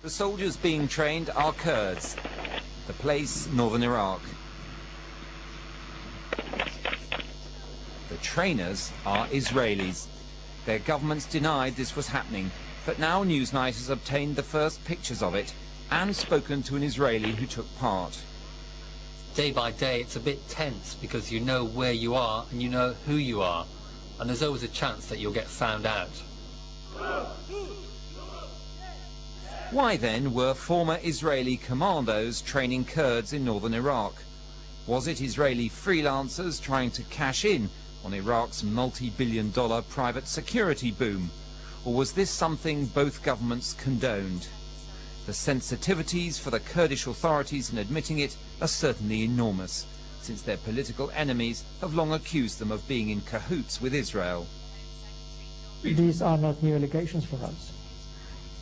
The soldiers being trained are Kurds. The place, northern Iraq. The trainers are Israelis. Their governments denied this was happening, but now Newsnight has obtained the first pictures of it and spoken to an Israeli who took part. Day by day it's a bit tense because you know where you are and you know who you are, and there's always a chance that you'll get found out. Why then were former Israeli commandos training Kurds in northern Iraq? Was it Israeli freelancers trying to cash in on Iraq's multi-billion-dollar private security boom? Or was this something both governments condoned? The sensitivities for the Kurdish authorities in admitting it are certainly enormous, since their political enemies have long accused them of being in cahoots with Israel. These are not new allegations for us.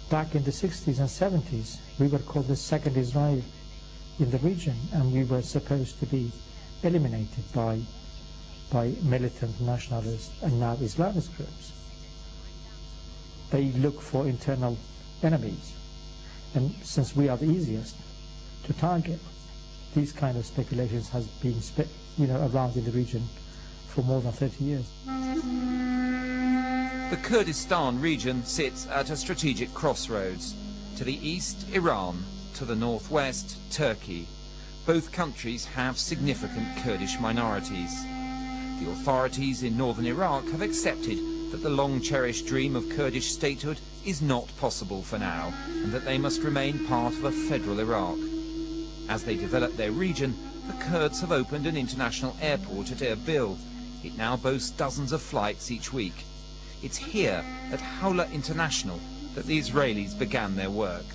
Back in the 60s and 70s, we were called the second Israel in the region, and we were supposed to be eliminated by militant nationalist and now Islamist groups. They look for internal enemies, and since we are the easiest to target, these kind of speculations has been around in the region for more than 30 years. The Kurdistan region sits at a strategic crossroads. To the east, Iran. To the northwest, Turkey. Both countries have significant Kurdish minorities. The authorities in northern Iraq have accepted that the long-cherished dream of Kurdish statehood is not possible for now, and that they must remain part of a federal Iraq. As they develop their region, the Kurds have opened an international airport at Erbil. It now boasts dozens of flights each week. It's here, at Hawla International, that the Israelis began their work.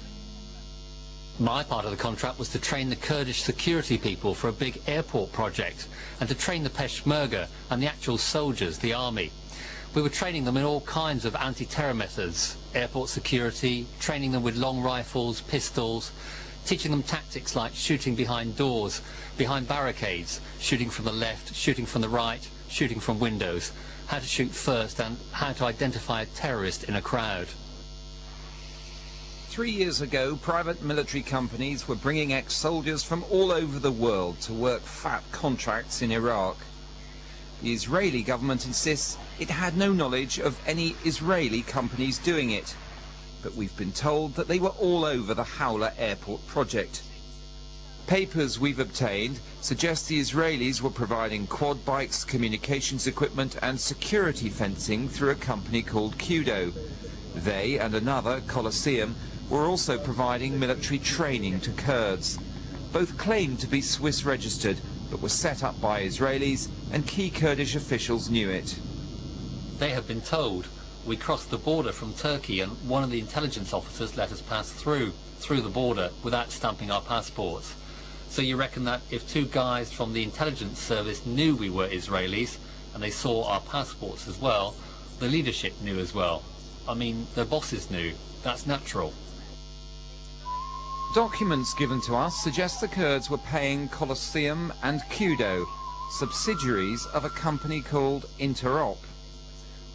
My part of the contract was to train the Kurdish security people for a big airport project, and to train the Peshmerga and the actual soldiers, the army. We were training them in all kinds of anti-terror methods, airport security, training them with long rifles, pistols, teaching them tactics like shooting behind doors, behind barricades, shooting from the left, shooting from the right, shooting from windows, how to shoot first and how to identify a terrorist in a crowd. 3 years ago, private military companies were bringing ex-soldiers from all over the world to work fat contracts in Iraq. The Israeli government insists it had no knowledge of any Israeli companies doing it, but we've been told that they were all over the Hawla airport project. Papers we've obtained suggest the Israelis were providing quad bikes, communications equipment and security fencing through a company called Kurdu. They and another, Colosseum, were also providing military training to Kurds. Both claimed to be Swiss registered, but were set up by Israelis, and key Kurdish officials knew it. They have been told we crossed the border from Turkey, and one of the intelligence officers let us pass through the border without stamping our passports. So you reckon that if two guys from the intelligence service knew we were Israelis, and they saw our passports as well, the leadership knew as well. I mean, their bosses knew. That's natural. Documents given to us suggest the Kurds were paying Colosseum and Kurdu, subsidiaries of a company called Interop.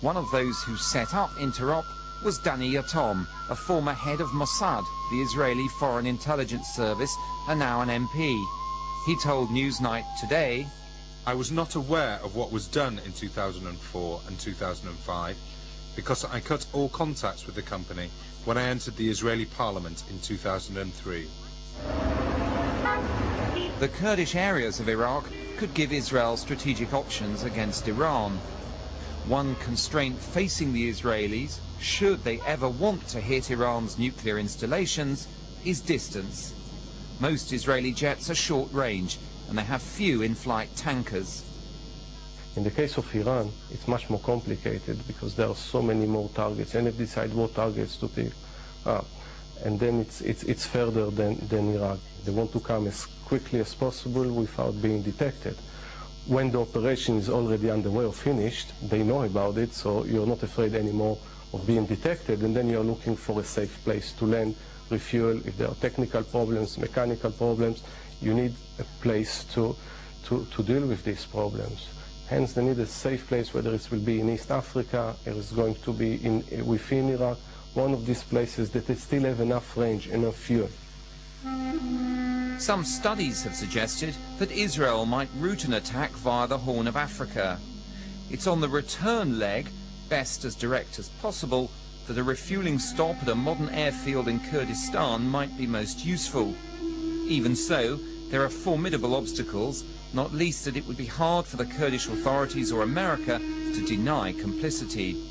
One of those who set up Interop was Danny Yatom, a former head of Mossad, the Israeli Foreign Intelligence Service, and now an MP. He told Newsnight Today, "I was not aware of what was done in 2004 and 2005 because I cut all contacts with the company when I entered the Israeli parliament in 2003. The Kurdish areas of Iraq could give Israel strategic options against Iran. One constraint facing the Israelis, should they ever want to hit Iran's nuclear installations, is distance. Most Israeli jets are short range, and they have few in-flight tankers. In the case of Iran, it's much more complicated because there are so many more targets, and they decide what targets to pick up. And then it's further than Iraq. They want to come as quickly as possible without being detected. When the operation is already underway or finished, they know about it, so you're not afraid anymore of being detected, and then you're looking for a safe place to land, refuel. If there are technical problems, mechanical problems, you need a place to deal with these problems. Hence, they need a safe place, whether it will be in East Africa, it is going to be within Iraq, one of these places that they still have enough range, enough fuel. Some studies have suggested that Israel might route an attack via the Horn of Africa. It's on the return leg, best as direct as possible, that a refuelling stop at a modern airfield in Kurdistan might be most useful. Even so, there are formidable obstacles, not least that it would be hard for the Kurdish authorities or America to deny complicity.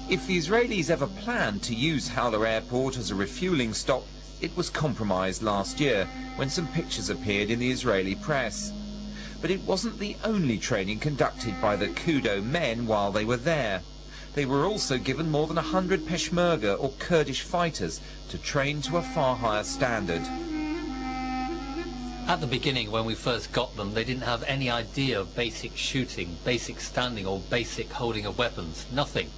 If the Israelis ever planned to use Hawler Airport as a refuelling stop, it was compromised last year when some pictures appeared in the Israeli press. But it wasn't the only training conducted by the Kudo men while they were there. They were also given more than 100 Peshmerga or Kurdish fighters to train to a far higher standard. At the beginning, when we first got them, they didn't have any idea of basic shooting, basic standing or basic holding of weapons, nothing.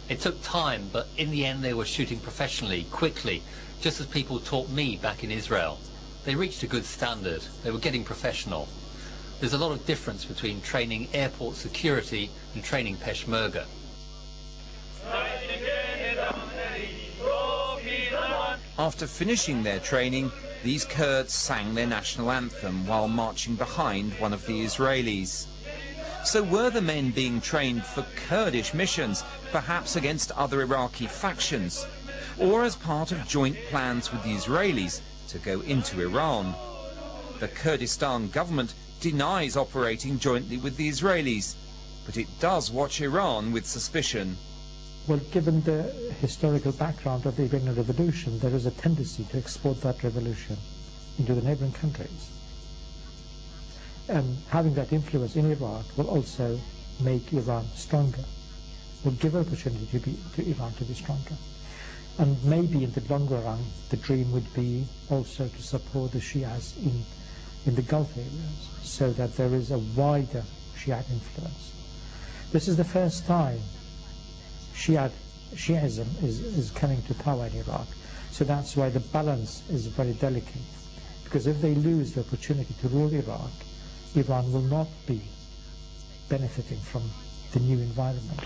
It took time, but in the end they were shooting professionally, quickly, just as people taught me back in Israel. They reached a good standard, they were getting professional. There's a lot of difference between training airport security and training Peshmerga. After finishing their training, these Kurds sang their national anthem while marching behind one of the Israelis. So were the men being trained for Kurdish missions, perhaps against other Iraqi factions, or as part of joint plans with the Israelis to go into Iran? The Kurdistan government denies operating jointly with the Israelis, but it does watch Iran with suspicion. Well, given the historical background of the Iranian Revolution, there is a tendency to export that revolution into the neighboring countries. And having that influence in Iraq will also make Iran stronger, will give opportunity to Iran to be stronger. And maybe in the longer run, the dream would be also to support the Shias in the Gulf areas, so that there is a wider Shiite influence. This is the first time Shiism is coming to power in Iraq. So that's why the balance is very delicate. Because if they lose the opportunity to rule Iraq, Iran will not be benefiting from the new environment.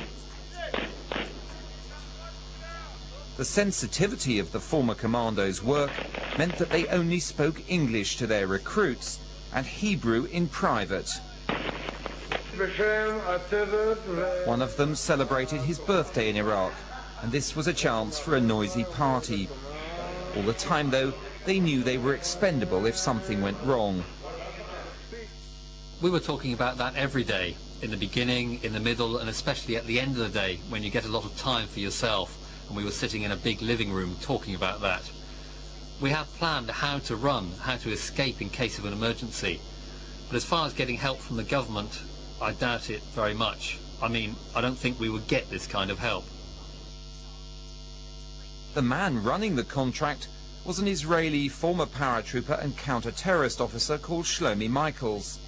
The sensitivity of the former commandos' work meant that they only spoke English to their recruits and Hebrew in private. One of them celebrated his birthday in Iraq, and this was a chance for a noisy party. All the time, though, they knew they were expendable if something went wrong. We were talking about that every day, in the beginning, in the middle, and especially at the end of the day, when you get a lot of time for yourself, and we were sitting in a big living room talking about that. We had planned how to run, how to escape in case of an emergency. But as far as getting help from the government, I doubt it very much. I mean, I don't think we would get this kind of help. The man running the contract was an Israeli former paratrooper and counter-terrorist officer called Shlomi Michaels.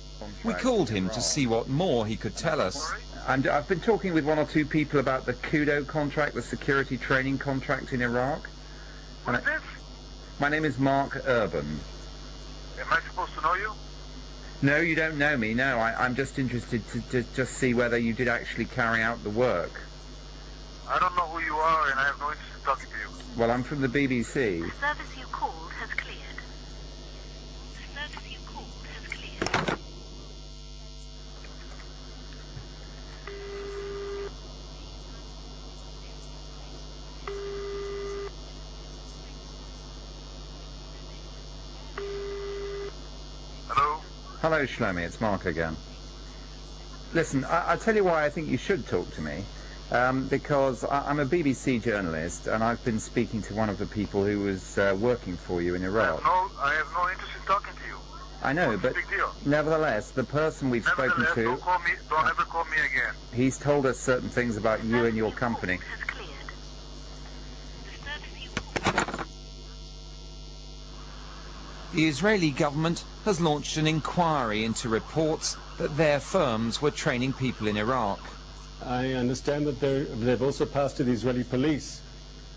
We called him to see what more he could tell us. I've been talking with one or two people about the Kudo contract, the security training contract in Iraq. What is this? My name is Mark Urban. Am I supposed to know you? No, you don't know me, no. I'm just interested to just see whether you did actually carry out the work. I don't know who you are and I have no interest in talking to you. Well, I'm from the BBC. The service you called has cleared. The service you called has cleared. Hello? Hello, Shlomi, it's Mark again. Listen, I'll tell you why I think you should talk to me. Because I'm a BBC journalist and I've been speaking to one of the people who was working for you in Iraq. I have no interest in talking to you. I know, but Big deal. nevertheless, the person we've spoken to, Don't ever call me again. he's told us certain things about you and your company. Has cleared. The service you called. The Israeli government has launched an inquiry into reports that their firms were training people in Iraq. I understand that they've also passed to the Israeli police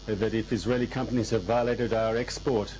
that if Israeli companies have violated our export